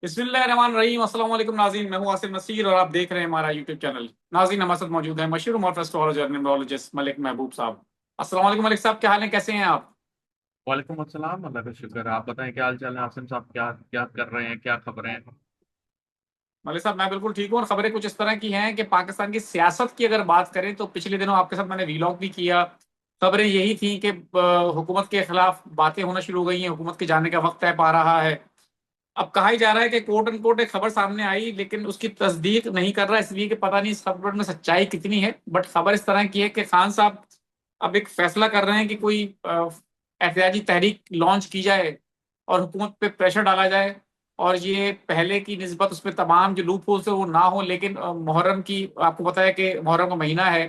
बिस्मिल्लाहिर्रहमानिर्रहीम। अस्सलाम वालेकुम नाज़रीन, मैं हूं आसिम नसीर और आप देख रहे हैं हमारा यूट्यूब चैनल। नाज़रीन, हमारे साथ मौजूद है मशहूर मोटर एस्ट्रोलॉजर और न्यूमरोलॉजिस्ट मलिक महबूब साहब। अस्सलाम वालेकुम मलिक साहब, क्या हाल है, कैसे हैं आप? वालेकुम अस्सलाम। अल्लाह का शुक्र है। आप बताएं क्या हाल चाल है? आसिम साहब क्या क्या कर रहे हैं? क्या खबरें हैं? मलिक साहब, मैं बिल्कुल ठीक हूँ और खबरें कुछ इस तरह की हैं कि पाकिस्तान की सियासत की अगर बात करें तो पिछले दिनों आपके साथ मैंने वीलॉग भी किया। खबरें यही थी कि हुकूमत के खिलाफ बातें होना शुरू हो गई हैं, हुकूमत के जाने का वक्त तय पा रहा है। अब कहा ही जा रहा है कि कोर्ट एंड कोर्ट एक खबर सामने आई, लेकिन उसकी तस्दीक नहीं कर रहा, इसलिए कि पता नहीं इस खबर में सच्चाई कितनी है। बट खबर इस तरह की है कि खान साहब अब एक फैसला कर रहे हैं कि कोई एहतजाजी तहरीक लॉन्च की जाए और हुकूमत पे प्रेशर डाला जाए, और ये पहले की निस्बत उसमें तमाम जो लूप होल्स है वो ना हो। लेकिन मुहर्रम की आपको पता है कि मुहर्रम का महीना है,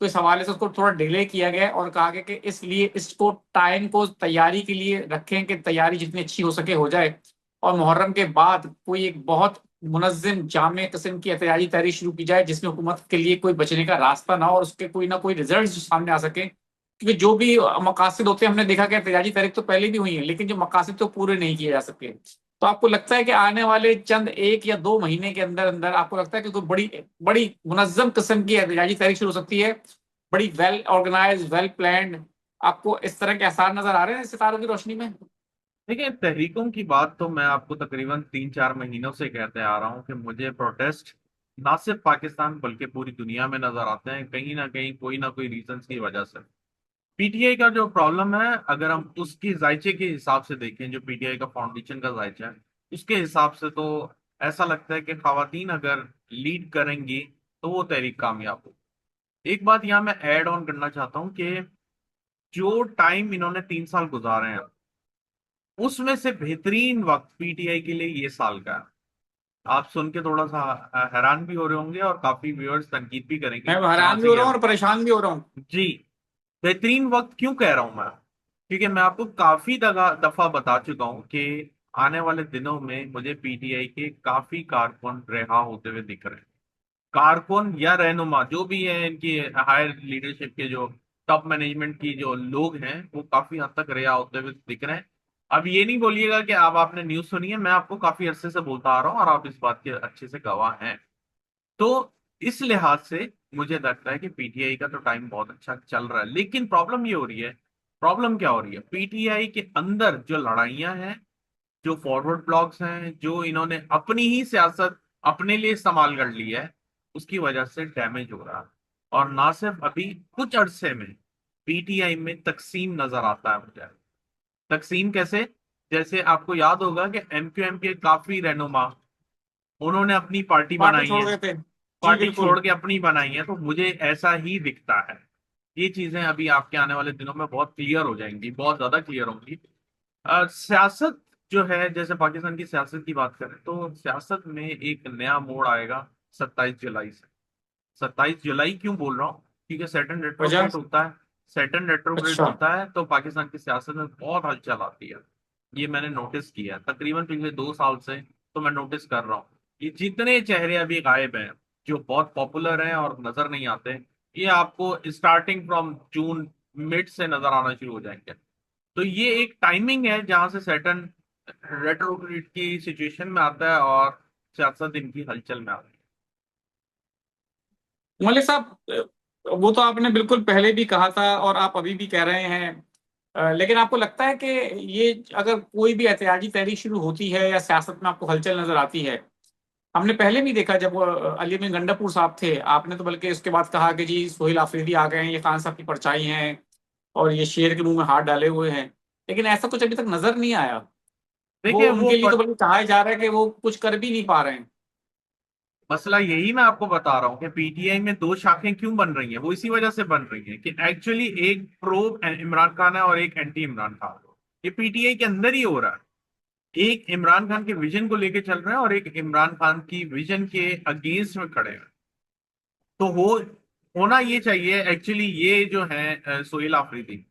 तो इस हवाले से उसको थोड़ा डिले किया गया है और कहा गया कि इसलिए इसको टाइम को तैयारी के लिए रखें कि तैयारी जितनी अच्छी हो सके हो जाए, और मुहर्रम के बाद कोई एक बहुत मुनज़्ज़म जामे किस्म की एहतजाजी तहरीक शुरू की जाए जिसमें हुकूमत के लिए कोई बचने का रास्ता ना हो और उसके कोई ना कोई रिजल्ट सामने आ सके। क्योंकि जो भी मकासद होते हैं, हमने देखा कि एहतजाजी तहरीक तो पहले भी हुई है, लेकिन जो मकासद तो पूरे नहीं किए जा सके। तो आपको लगता है कि आने वाले चंद एक या दो महीने के अंदर अंदर आपको लगता है कि कोई बड़ी बड़ी मुनज़्ज़म किस्म की एहतजाजी तहरीक शुरू हो सकती है, बड़ी वेल ऑर्गेनाइज वेल प्लान्ड? आपको इस तरह के आसार नजर आ रहे हैं सितारों की रोशनी में? देखिए, तहरीकों की बात तो मैं आपको तकरीबन 3-4 महीनों से कहते आ रहा हूँ कि मुझे प्रोटेस्ट ना सिर्फ पाकिस्तान बल्कि पूरी दुनिया में नजर आते हैं, कहीं ना कहीं कोई ना कोई रीजन की वजह से। पीटीआई का जो प्रॉब्लम है, अगर हम उसकी जायचे के हिसाब से देखें, जो पीटीआई का फाउंडेशन का जायचा है उसके हिसाब से, तो ऐसा लगता है कि खवातीन अगर लीड करेंगी तो वो तहरीक कामयाब हो। एक बात यहाँ मैं ऐड ऑन करना चाहता हूँ कि जो टाइम इन्होंने 3 साल गुजारे हैं उसमें से बेहतरीन वक्त पीटीआई के लिए ये साल का है। आप सुन के थोड़ा सा हैरान भी हो रहे होंगे और काफी व्यूअर्स तनकीद भी करेंगे मैं कि कहाँ हैरान भी से हो ये रहा हूँ और परेशान भी हो रहा हूँ। जी। बेहतरीन वक्त क्यों कह रहा हूं मैं? क्योंकि मैं आपको काफी दफा बता चुका हूं कि आने वाले दिनों में मुझे पीटीआई के काफी कारकुन रिहा होते हुए दिख रहे हैं। कारकुन या रहनुमा जो भी है, इनकी हायर लीडरशिप के जो टॉप मैनेजमेंट की जो लोग हैं वो काफी हद तक रिहा होते हुए दिख रहे हैं। अब ये नहीं बोलिएगा कि अब आपने न्यूज सुनी है, मैं आपको काफी अरसे से बोलता आ रहा हूँ और आप इस बात के अच्छे से गवाह हैं। तो इस लिहाज से मुझे लगता है कि पीटीआई का तो टाइम बहुत अच्छा चल रहा है, लेकिन प्रॉब्लम ये हो रही है। प्रॉब्लम क्या हो रही है? पीटीआई के अंदर जो लड़ाइयां हैं, जो फॉरवर्ड ब्लॉक्स हैं, जो इन्होंने अपनी ही सियासत अपने लिए इस्तेमाल कर ली है, उसकी वजह से डैमेज हो रहा है। और ना सिर्फ अभी, कुछ अरसे में पीटीआई में तकसीम नजर आता है मुझे। तकसीम कैसे? जैसे आपको याद होगा कि एमक्यूएम के काफी रहनुमा उन्होंने अपनी पार्टी पार्टी बनाई छोड़ है, गए थे। जी पार्टी बिल्कुल। छोड़ के अपनी बनाई है, तो मुझे ऐसा ही दिखता है। ये चीजें अभी आपके आने वाले दिनों में बहुत क्लियर हो जाएंगी, बहुत ज्यादा क्लियर होंगी। सियासत जो है, जैसे पाकिस्तान की सियासत की बात करें तो सियासत में एक नया मोड़ आएगा 27 जुलाई से। 27 जुलाई क्यों बोल रहा हूँ? क्योंकि सैटर्न वजह? रेट्रोग्रेड होता है। सैटर्न रेट्रोग्रेड अच्छा। होता है तो पाकिस्तान की सियासत में बहुत हलचल आती है। ये मैंने नोटिस किया है तकरीबन पिछले 2 साल से, तो मैं नोटिस कर रहा हूँ। ये जितने चेहरे अभी गायब हैं, जो बहुत पॉपुलर हैं और नजर नहीं आते, ये आपको स्टार्टिंग फ्रॉम जून मिड से नजर आना शुरू हो जाएंगे। तो ये एक टाइमिंग है जहां से सैटर्न रेट्रोग्रेड की सिचुएशन में आता है और सियासत इनकी हलचल में आती मलिक साहब, वो तो आपने बिल्कुल पहले भी कहा था और आप अभी भी कह रहे हैं। लेकिन आपको लगता है कि ये अगर कोई भी एहतजाजी तहरीक शुरू होती है या सियासत में आपको हलचल नजर आती है, हमने पहले भी देखा जब वो अली बिन गंडापुर साहब थे, आपने तो बल्कि उसके बाद कहा कि जी सोहेल आफरीदी आ गए हैं, ये खान साहब की परछाई हैं और ये शेर के मुंह में हाथ डाले हुए हैं। लेकिन ऐसा कुछ अभी तक नजर नहीं आया। है। वो देखिए उनके लिए तो बल्कि कहा जा रहा है कि वो कुछ कर भी नहीं पा रहे हैं। मसला यही मैं आपको बता रहा हूँ कि पीटीआई में दो शाखें क्यों बन रही हैं। वो इसी वजह से बन रही हैं कि एक्चुअली एक प्रो इमरान खान है और एक एंटी इमरान खान। ये पीटीआई के अंदर ही हो रहा है। एक इमरान खान के विजन को लेके चल रहे हैं और एक इमरान खान की विजन के अगेंस्ट में खड़े हैं। तो हो होना ये चाहिए एक्चुअली। ये जो है सोहेल आफरीदी,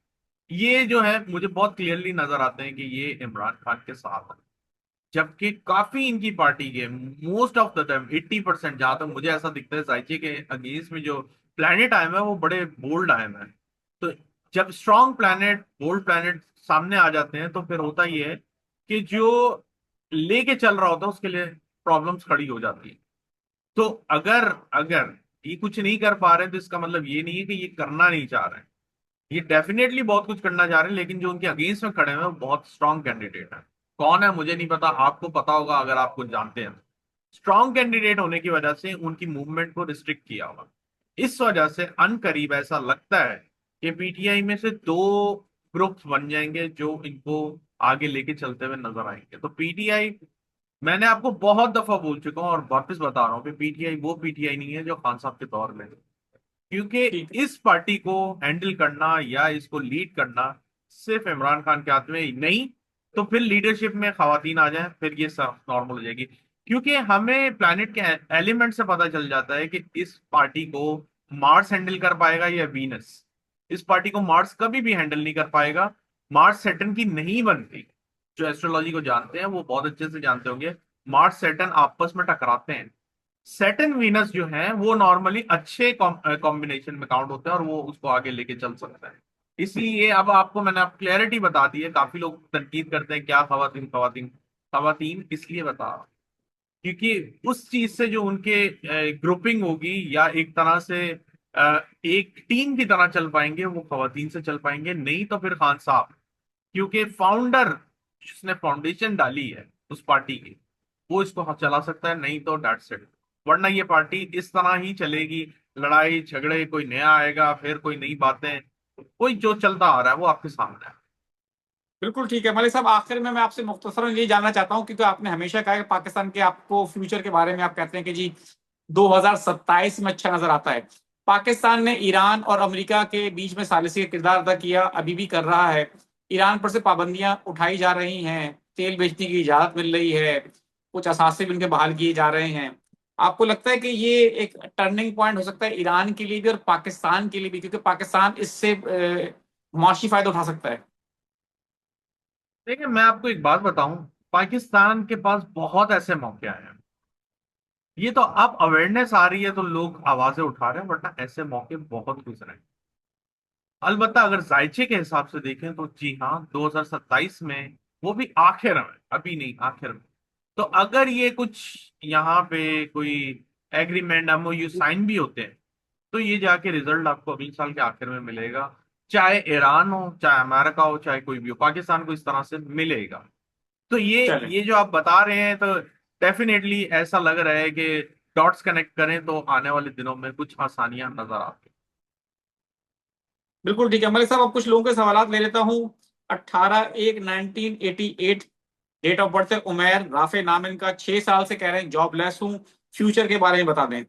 ये जो है मुझे बहुत क्लियरली नजर आते हैं कि ये इमरान खान के साथ है। जबकि काफी इनकी पार्टी के मोस्ट ऑफ द टाइम 80%, जहां तक मुझे ऐसा दिखता है, जायचे के अगेंस्ट में जो प्लैनेट आए हैं वो बड़े बोल्ड आए हैं। तो जब स्ट्रॉन्ग प्लैनेट, बोल्ड प्लैनेट सामने आ जाते हैं तो फिर होता ही है कि जो लेके चल रहा होता है उसके लिए प्रॉब्लम्स खड़ी हो जाती है। तो अगर अगर ये कुछ नहीं कर पा रहे हैं तो इसका मतलब ये नहीं है कि ये करना नहीं चाह रहे हैं। ये डेफिनेटली बहुत कुछ करना चाह रहे हैं, लेकिन जो उनके अगेंस्ट में खड़े हुए हैं वो बहुत स्ट्रांग कैंडिडेट है। कौन है मुझे नहीं पता, आपको पता होगा अगर आप कुछ जानते हैं। स्ट्रांग कैंडिडेट होने की वजह से उनकी मूवमेंट को रिस्ट्रिक्ट किया हुआ। इस वजह से अनकरीब ऐसा लगता है कि पीटीआई में से दो ग्रुप्स बन जाएंगे जो इनको आगे लेके चलते हुए नजर आएंगे। तो पीटीआई, मैंने आपको बहुत दफा बोल चुका हूं और वापस बता रहा हूं कि पीटीआई वो पीटीआई नहीं है जो खान साहब के दौर में है। क्योंकि ठीक इस पार्टी को हैंडल करना या इसको लीड करना सिर्फ इमरान खान के हाथ में ही नहीं, तो फिर लीडरशिप में खवातीन आ जाए फिर ये सब नॉर्मल हो जाएगी। क्योंकि हमें प्लैनेट के एलिमेंट से पता चल जाता है कि इस पार्टी को मार्स हैंडल कर पाएगा या वीनस। इस पार्टी को मार्स कभी भी हैंडल नहीं कर पाएगा। मार्स सैटर्न की नहीं बनती। जो एस्ट्रोलॉजी को जानते हैं वो बहुत अच्छे से जानते होंगे, मार्स सैटर्न आपस में टकराते हैं। सैटर्न वीनस जो है वो नॉर्मली अच्छे कॉम्बिनेशन में काउंट होते हैं और वो उसको आगे लेके चल सकता है। इसलिए अब आपको मैंने आप क्लैरिटी बता दी है। काफी लोग तनकीद करते हैं क्या खवातीन खवातीन खवातीन, इसलिए बता रहा हूं क्योंकि उस चीज से जो उनके ग्रुपिंग होगी या एक तरह से एक टीम की तरह चल पाएंगे, वो खवातीन से चल पाएंगे। नहीं तो फिर खान साहब, क्योंकि फाउंडर जिसने फाउंडेशन डाली है उस पार्टी की, वो इसको चला सकता है। नहीं तो डेट्स इट। वरना ये पार्टी इस तरह ही चलेगी, लड़ाई झगड़े, कोई नया आएगा फिर कोई नई बातें, कोई जो चलता आ रहा है वो आपके सामने है। बिल्कुल ठीक है मलिक साहब, आखिर में मैं आपसे मुख्तसरन ये जानना चाहता हूँ, क्योंकि आपने हमेशा कहा कि पाकिस्तान के आपको फ्यूचर के बारे में आप कहते हैं कि जी 2027 में अच्छा नजर आता है। पाकिस्तान ने ईरान और अमेरिका के बीच में सालिसी का किरदार अदा किया, अभी भी कर रहा है। ईरान पर से पाबंदियां उठाई जा रही हैं, तेल बेचने की इजाजत मिल रही है, कुछ असासे भी उनके बहाल किए जा रहे हैं। आपको लगता है कि ये एक टर्निंग पॉइंट हो सकता है ईरान के लिए भी और पाकिस्तान के लिए भी, क्योंकि पाकिस्तान इससे मुआशी फायदा उठा सकता है? देखिए मैं आपको एक बात बताऊं, पाकिस्तान के पास बहुत ऐसे मौके आए हैं। ये तो अब अवेयरनेस आ रही है तो लोग आवाजें उठा रहे हैं, वरना ऐसे मौके बहुत गुजरे हैं। अलबत्ता अगर जायचे के हिसाब से देखें तो जी हाँ, 2027 में, वो भी आखिर में, अभी नहीं आखिर में। तो अगर ये कुछ यहाँ पे कोई एग्रीमेंट एमओयू साइन भी होते हैं तो ये जाके रिजल्ट आपको अगले साल के आखिर में मिलेगा। चाहे ईरान हो, चाहे अमेरिका हो, चाहे कोई भी हो, पाकिस्तान को इस तरह से मिलेगा। तो ये चलें, ये जो आप बता रहे हैं तो डेफिनेटली ऐसा लग रहा है कि डॉट्स कनेक्ट करें तो आने वाले दिनों में कुछ आसानियां नजर आती बिल्कुल ठीक है मलिक साहब। अब कुछ लोगों के सवाल ले लेता हूँ। 18/1/1988 डेट ऑफ बर्थ है, उमेर राफे नाम है इनका, 6 साल से कह रहे हैं जॉबलेस हूँ। फ्यूचर के बारे में बता दें। हैं।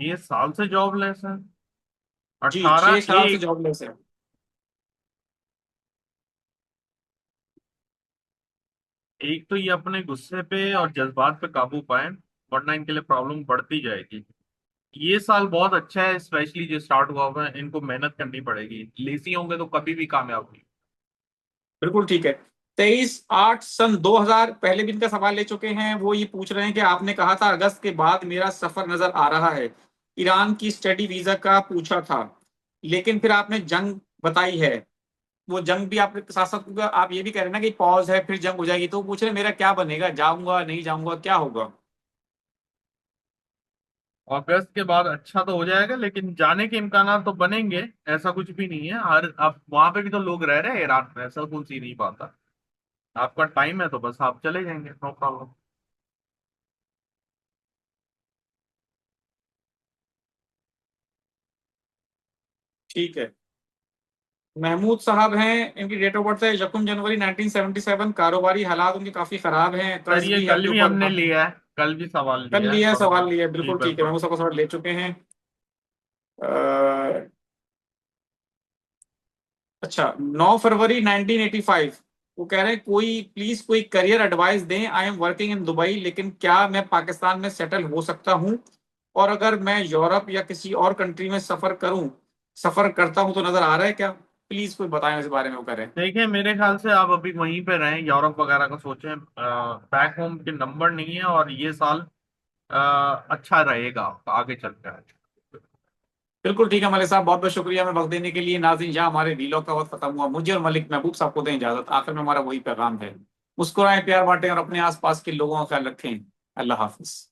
ये साल से जॉबलेस है। जी, 6 अठारह साल से एक जॉबलेस है। एक तो ये अपने गुस्से पे और जज्बात पे काबू पाए, वरना इनके लिए प्रॉब्लम बढ़ती जाएगी। ये साल बहुत अच्छा है, स्पेशली जो स्टार्ट हुआ हुआ है, इनको मेहनत करनी पड़ेगी। लेजी होंगे तो कभी भी कामयाब नहीं। बिल्कुल ठीक है। 23/8/2000 पहले भी इनका सवाल ले चुके हैं। वो ये पूछ रहे हैं कि आपने कहा था अगस्त के बाद मेरा सफर नजर आ रहा है, ईरान की स्टडी वीजा का पूछा था, लेकिन फिर आपने जंग बताई है। वो जंग भी आपके साथ साथ आप ये भी कह रहे हैं ना कि पॉज है फिर जंग हो जाएगी, तो वो पूछ रहे हैं मेरा क्या बनेगा, जाऊंगा नहीं जाऊंगा क्या होगा? अगस्त के बाद अच्छा तो हो जाएगा, लेकिन जाने के इम्कान तो बनेंगे। ऐसा कुछ भी नहीं है। हर अब वहां पे भी तो लोग रह रहे हैं इराक में, ऐसा कौन सी नहीं पाता। आपका टाइम है तो बस आप चले जाएंगे, नो प्रॉब्लम। ठीक है। महमूद साहब हैं, इनकी डेट ऑफ बर्थ है 1 जनवरी 1977। कारोबारी हालात उनके काफी खराब हैं, सर कर्ज ये भी है कल उनके भी ऊपर। हमने लिया है, कल भी सवाल कल लिया है, लिया थोड़ा सा। सवाल लिया, जी बिल्कुल ठीक है, बिल्कुल। महमूद साहब का सवाल ले चुके हैं। अ, अच्छा, 9 फरवरी 1985, वो कह रहे हैं कोई प्लीज कोई करियर एडवाइस दें, I am working in Dubai, लेकिन क्या मैं पाकिस्तान में सेटल हो सकता हूं? और अगर मैं यूरोप या किसी और कंट्री में सफर करता हूं तो नजर आ रहा है क्या? प्लीज कोई बताएं इस बारे में, वो करें। देखिए मेरे ख्याल से आप अभी वहीं पे रहें, यूरोप वगैरह का सोचें। बैक होम के नंबर नहीं है और ये साल अच्छा रहेगा आपका आगे चलकर। बिल्कुल ठीक है मलिक साहब, बहुत बहुत शुक्रिया हमें वक्त देने के लिए। नाज़रीन, यहाँ हमारे वीलॉग का वक्त खत्म हुआ। मुझे और मलिक महबूब साहब को दें इजाजत। आखिर में हमारा वही पैगाम है। मुस्कुराएं, प्यार बांटें और अपने आसपास के लोगों का ख्याल रखें। अल्लाह हाफिज।